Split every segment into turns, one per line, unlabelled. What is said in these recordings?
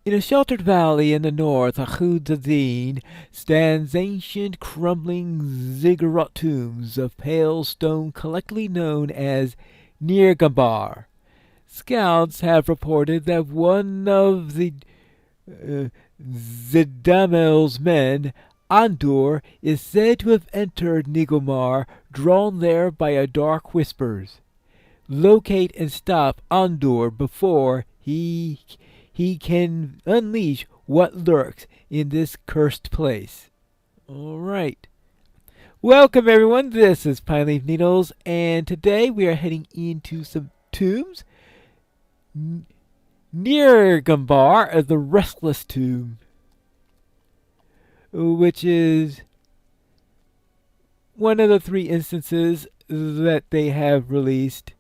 In a sheltered valley in the north of Hudadin stands ancient crumbling ziggurat tombs of pale stone collectively known as Nirgambar. Scouts have reported that one of the uh, Zidamel's men, Andur, is said to have entered Nigomar, drawn there by a dark whispers. Locate and stop Andur before he can unleash what lurks in this cursed place. All right. Welcome, everyone. This is Pine Leaf Needles, and today we are heading into some tombs near Gumbar of the Restless tomb, which is one of the three instances that they have released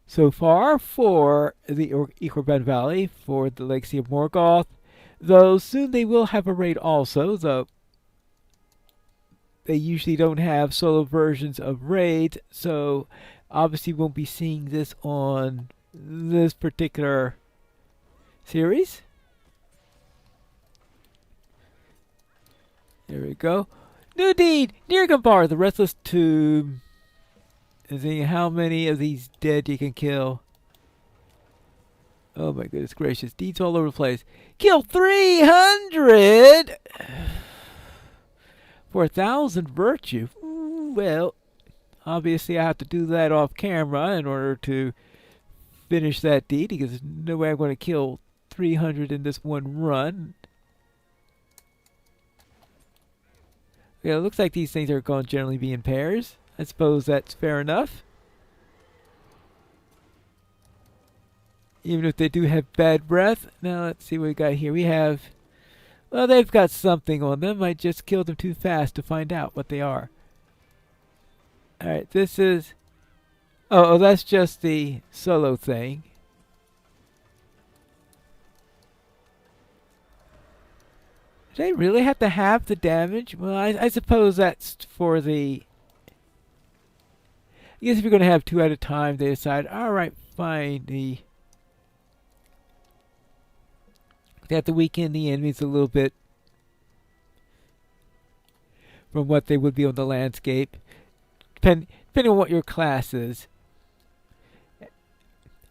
so far for the Equirban Valley for the Legacy of Morgoth, though soon they will have a raid also, though they usually don't have solo versions of raids, so obviously won't be seeing this on this particular series. There we go. New deed! Nirgambar, the Restless tomb. And seeing how many of these dead you can kill. Oh my goodness gracious. Deeds all over the place. Kill 300 for 1,000 virtue. Ooh, well, obviously I have to do that off camera in order to finish that deed, because there's no way I'm going to kill 300 in this one run. Yeah, it looks like these things are going to generally be in pairs. I suppose that's fair enough. Even if they do have bad breath. Now let's see what we got here. We have... Well, they've got something on them. I just killed them too fast to find out what they are. Alright, this is... Oh, that's just the solo thing. Do they really have to have the damage? Well, I suppose that's for the... I guess if you're going to have two at a time, they decide, alright, fine. They have to weaken the enemies a little bit from what they would be on the landscape, depending on what your class is.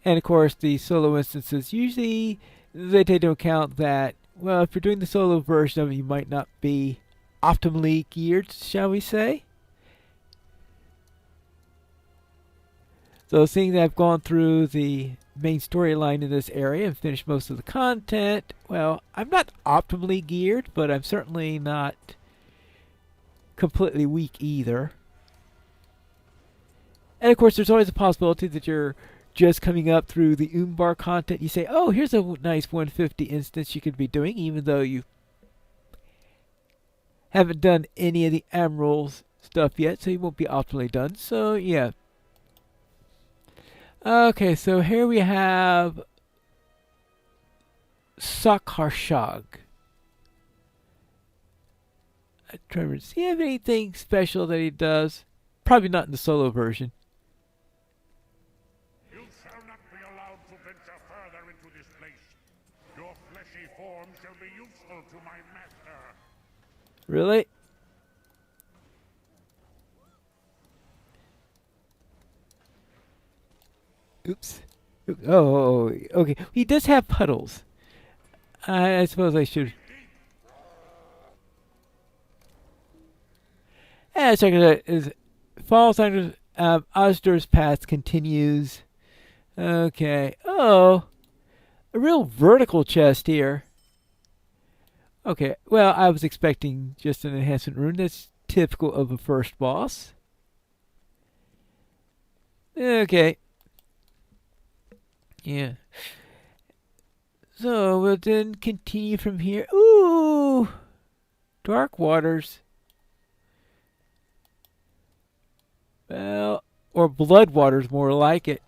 And of course, the solo instances, usually they take into account that, well, if you're doing the solo version of it, you might not be optimally geared, shall we say. So seeing that I've gone through the main storyline in this area and finished most of the content, well, I'm not optimally geared, but I'm certainly not completely weak either. And of course, there's always a possibility that you're just coming up through the Umbar content. You say, oh, here's a nice 150 instance you could be doing, even though you haven't done any of the Emeralds stuff yet, so you won't be optimally done. So, yeah. Okay, so here we have Sakharshag. I'm trying to see if he have anything special that he does. Probably not in the solo version.
You shall not be allowed to venture further into this place. Your fleshy form shall be useful to my master.
Really? Oops. Oh, okay. He does have puddles. I suppose I should. And check it out. Is Falls under Ozdur's path continues. Okay. Oh, a real vertical chest here. Okay. Well, I was expecting just an enhancement rune. That's typical of a first boss. Okay. Yeah. So we'll then continue from here. Ooh! Dark Waters. Well, or Blood Waters, more like it.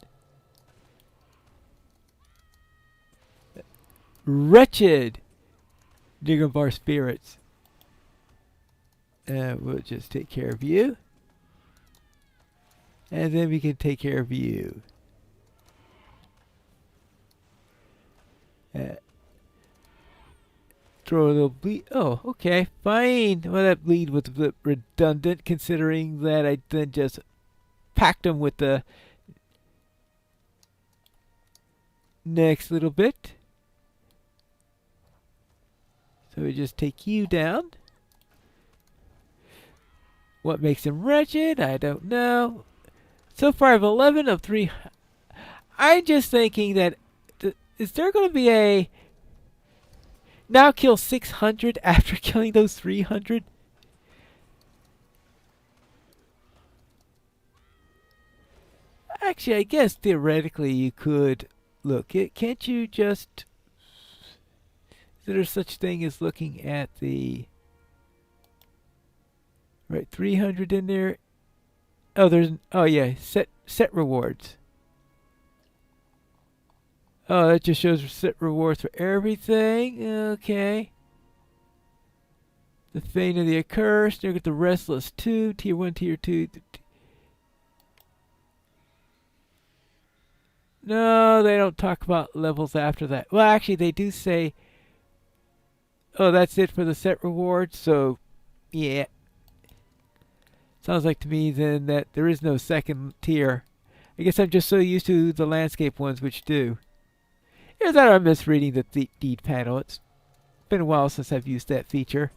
Wretched Nigrambar spirits. We'll just take care of you. And then we can take care of you. throw a little bleed. Oh, okay, fine. Well, that bleed was a bit redundant considering that I then just packed them with the next little bit. So we just take you down. What makes him wretched? I don't know. So far I have 11 of 3. I'm just thinking that, is there going to be a now kill 600 after killing those 300? Actually, I guess theoretically you could look. Can't you just... Is there such thing as looking at the... Right, 300 in there. Oh, there's... Oh, yeah, set rewards. Oh, that just shows set rewards for everything. Okay. The Fane of the Accursed. Look at the Restless 2. Tier 1, Tier 2. No, they don't talk about levels after that. Well, actually, they do say... Oh, that's it for the set rewards. So, yeah. Sounds like to me then that there is no second tier. I guess I'm just so used to the landscape ones which do. Either that or I'm misreading the deed panel. It's been a while since I've used that feature.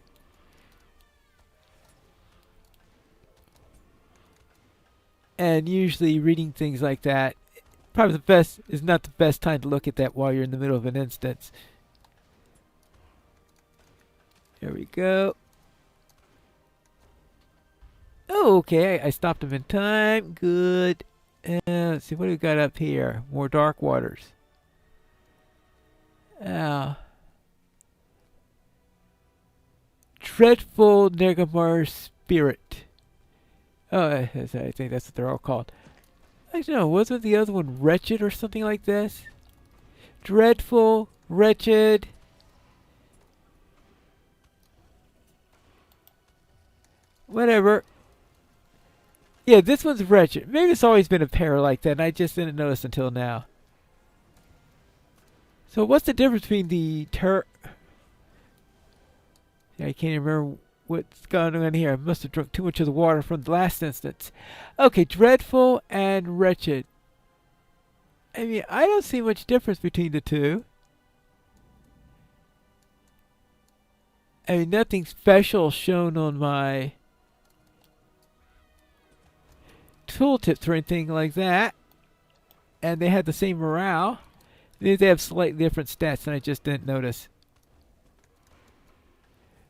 And usually reading things like that, probably the best is not the best time to look at that while you're in the middle of an instance. There we go. Oh, okay, I stopped him in time. Good. Let's see, what do we got up here? More dark waters. Dreadful Negamar Spirit. Oh, I think that's what they're all called. Actually, no, wasn't the other one Wretched or something like this? Dreadful, Wretched. Whatever. Yeah, this one's Wretched. Maybe it's always been a pair like that, and I just didn't notice until now. So what's the difference between the I can't even remember what's going on here. I must have drunk too much of the water from the last instance. Okay, Dreadful and Wretched. I mean, I don't see much difference between the two. I mean, nothing special shown on my tooltips or anything like that. And they had the same morale. They have slightly different stats, and I just didn't notice.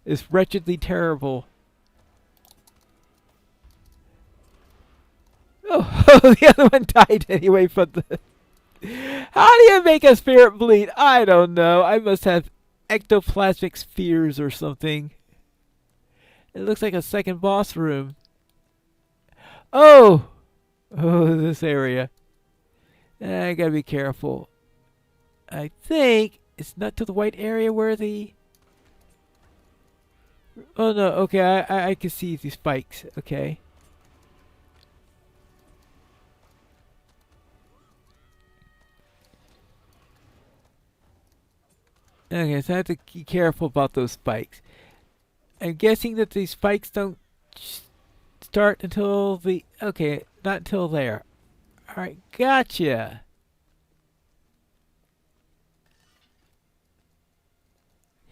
It's wretchedly terrible. Oh, the other one died anyway from the... How do you make a spirit bleed? I don't know. I must have ectoplasmic spheres or something. It looks like a second boss room. Oh! Oh, this area. I gotta be careful. I think it's not to the white area where the... Oh no, okay, I can see these spikes, okay. Okay, so I have to be careful about those spikes. I'm guessing that these spikes don't start until the... Okay, not until there. Alright, gotcha.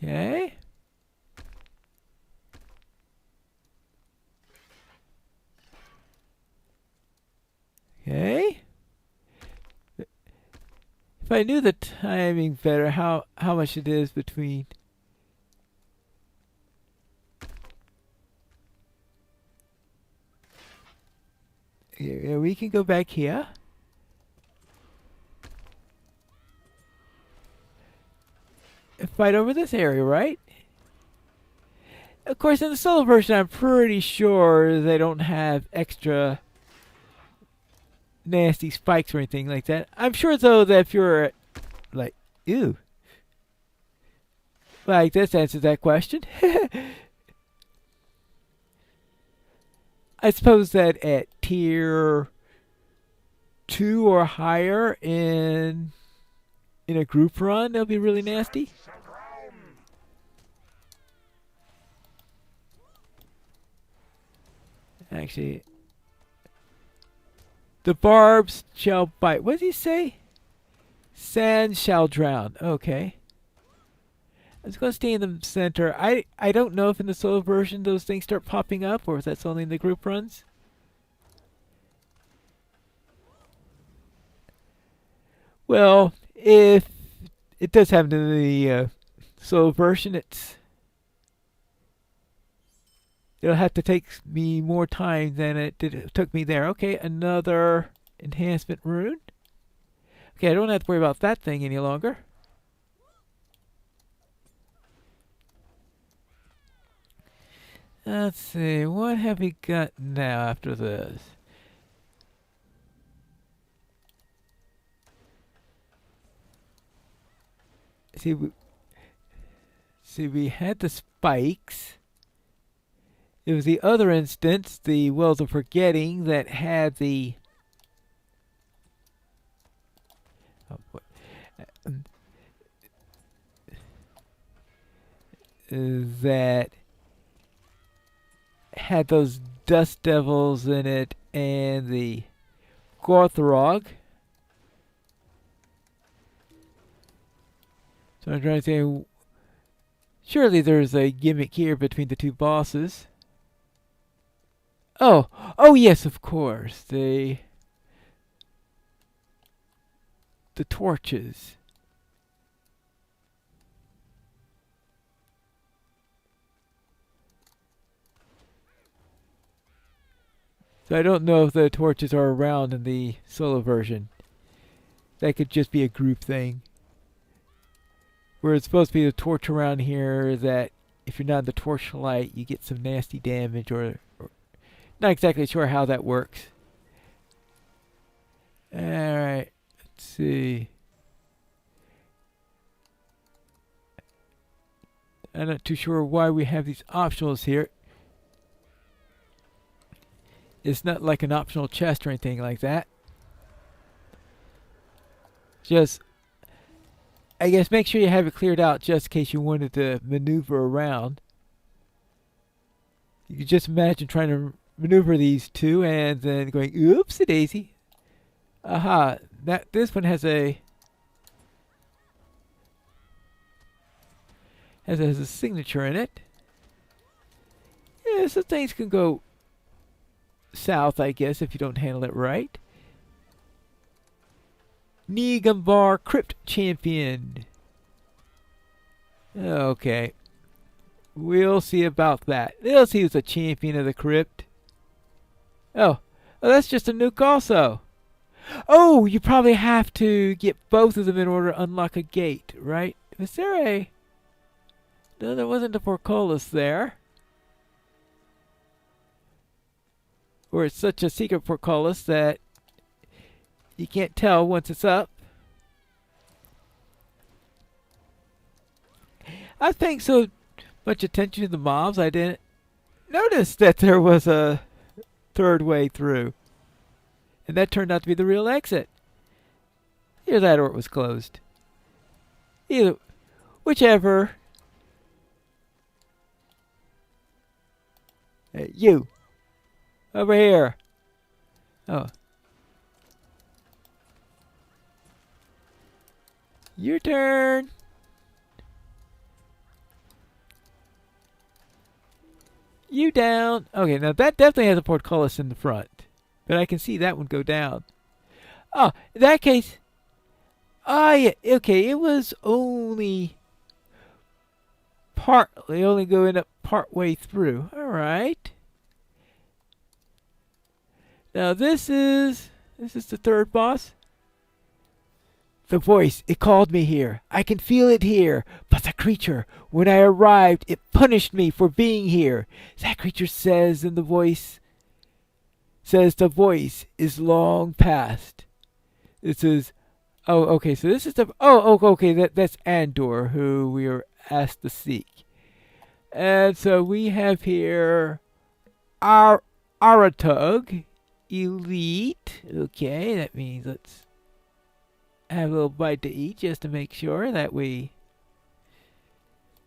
Okay. Okay. If I knew the timing better, how much it is between... Yeah, we can go back here. And fight over this area, right? Of course, in the solo version, I'm pretty sure they don't have extra nasty spikes or anything like that. I'm sure, though, that if you're like, ew. Like, this answers that question. I suppose that at tier 2 or higher in a group run, they'll be really nasty. Actually, the barbs shall bite. What does he say? Sand shall drown. Okay. I'm just going to stay in the center. I don't know if in the solo version those things start popping up or if that's only in the group runs. Well, if it does happen in the solo version, it'll have to take me more time than it took me there. Okay, another enhancement rune. Okay, I don't have to worry about that thing any longer. Let's see, what have we got now after this? See, we had the spikes. It was the other instance, the Wells of Forgetting, that had the... Oh, boy. That had those dust devils in it and the Gorthrog. So I'm trying to say, surely there's a gimmick here between the two bosses. Oh yes, of course. The torches. So I don't know if the torches are around in the solo version. That could just be a group thing. Where it's supposed to be a torch around here that if you're not in the torchlight, you get some nasty damage or not exactly sure how that works. Alright, let's see. I'm not too sure why we have these optionals here. It's not like an optional chest or anything like that. Just, I guess make sure you have it cleared out just in case you wanted to maneuver around. You can just imagine trying to maneuver these two and then going, oopsie daisy. Aha, this one has a signature in it. Yeah, so things can go south, I guess, if you don't handle it right. Umbar Crypt Champion. Okay. We'll see about that. We'll see who's a champion of the crypt. Oh, that's just a nuke also. Oh, you probably have to get both of them in order to unlock a gate, right? Was there a... No, there wasn't a portcullis there. Or it's such a secret portcullis that you can't tell once it's up. I think so much attention to the mobs, I didn't notice that there was a third way through. And that turned out to be the real exit. Either that or it was closed. Whichever. Hey, you. Over here. Oh. Your turn. You down. Okay, now that definitely has a portcullis in the front. But I can see that one go down. Oh, in that case... yeah, okay, it was only... only going up part way through. Alright. Now this is the third boss. The voice, it called me here. I can feel it here. But the creature, when I arrived, it punished me for being here. That creature says the voice is long past. This is, oh, okay, so this is the, okay, that's Andor, who we are asked to seek. And so we have here Aratug, Elite. Okay, that means let's have a little bite to eat just to make sure that we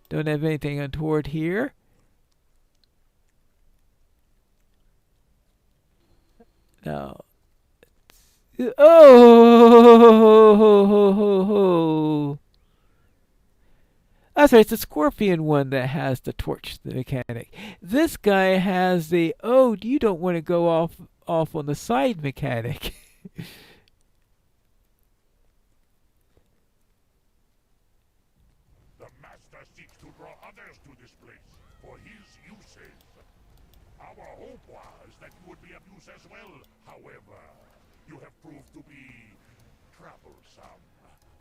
don't have anything untoward here. Now, oh, that's right. It's the Scorpion one that has the torch, the mechanic. This guy has the you don't want to go off on the side mechanic.
The Master seeks to draw others to this place for his uses. Our hope was that you would be of use as well. However, you have proved to be troublesome.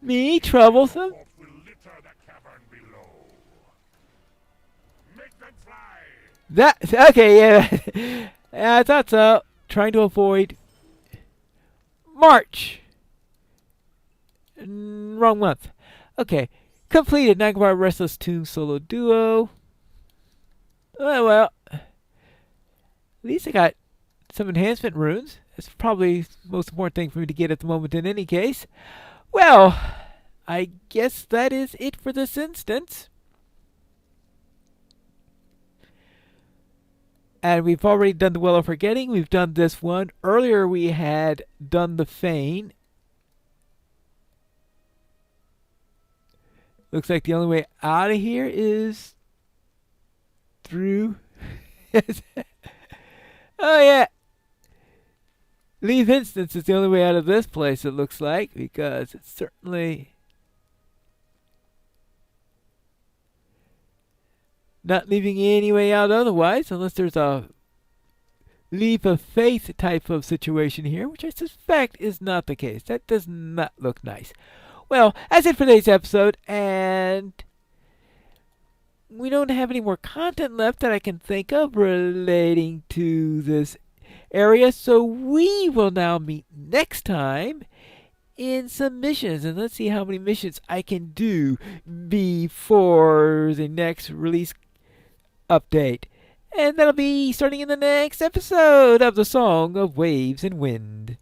Me troublesome?
Corpse will litter the cavern below. Make them fly!
That okay? Yeah, yeah, I thought so. Trying to avoid March. Wrong month. Okay, completed. NyQuil Restless Tomb solo duo. Oh well. At least I got some enhancement runes. That's probably the most important thing for me to get at the moment in any case. Well, I guess that is it for this instance. And we've already done the Well of Forgetting. We've done this one. Earlier we had done the Feign. Looks like the only way out of here is through. Oh yeah. Leave instance is the only way out of this place, it looks like, because it's certainly not leaving any way out otherwise, unless there's a leap of faith type of situation here, which I suspect is not the case. That does not look nice. Well, that's it for today's episode, and we don't have any more content left that I can think of relating to this area, so we will now meet next time in some missions, and let's see how many missions I can do before the next release update. And that'll be starting in the next episode of the Song of Waves and Wind.